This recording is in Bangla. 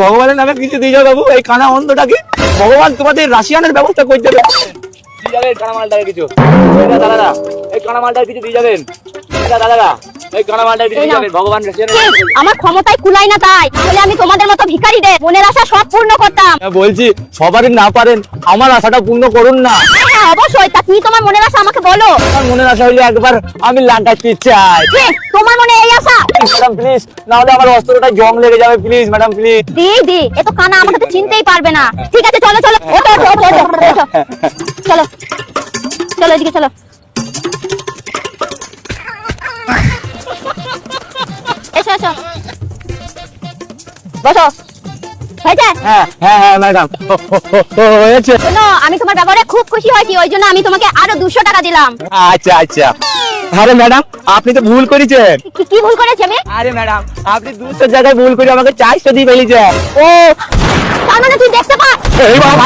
ভগবানের নামে কিছু দিয়ে যাও বাবু, এই কানা অন্ধটাকে ভগবান তোমাদের রাশিয়ানের ব্যবস্থা করে দেবে। দিয়ে যাবেন কানামালটাকে কিছু, দাদারা এই কানামালটাকে কিছু দিয়ে যাবেন, দাদারা এই কানামালটাকে কিছু দিয়ে যাবেন। ভগবান রাশিয়ানের আমার ক্ষমতায় কুলাই না, তাই তাহলে আমি তোমাদের মতো ভিখারিদের মনের আশা সব পূর্ণ করতাম। বলছি সবারই না পারেন, আমার আশাটা পূর্ণ করুন না। হ্যাঁ অবশ্যই, তা কি তোমার মনের আশা আমাকে বলো। আমার মনের আশা হইলে একবার আমি লাগাতে চাই। তোমার মনে এই আশা? ম্যাডাম প্লিজ, না হলে আমার অস্ত্রটা জং লেগে যাবে, প্লিজ ম্যাডাম প্লিজ। দি এ তো কানা, আমাকে তো চিনতেই পারবে না। ঠিক আছে চলো চলো, ওঠো ওঠো ওঠো ওঠো, চলো চলো এদিকে চলো। এসো এসো, বসো। হয়েছে? হ্যাঁ হ্যাঁ হ্যাঁ ম্যাডাম হয়েছে। শোনো, আমি তোমার ব্যবহারে খুব খুশি হয়েছি, ওই জন্য আমি তোমাকে আরো 200 টাকা দিলাম। আচ্ছা আচ্ছা। আরে ম্যাডাম আপনি তো ভুল করেছেন। কি ভুল করেছি আমি? আরে ম্যাডাম আপনি 200 জায়গায় ভুল করে আমাকে 400 দিয়ে ফেলেছেন। ও তার মানে তুই দেখতে পাস? এই বাবা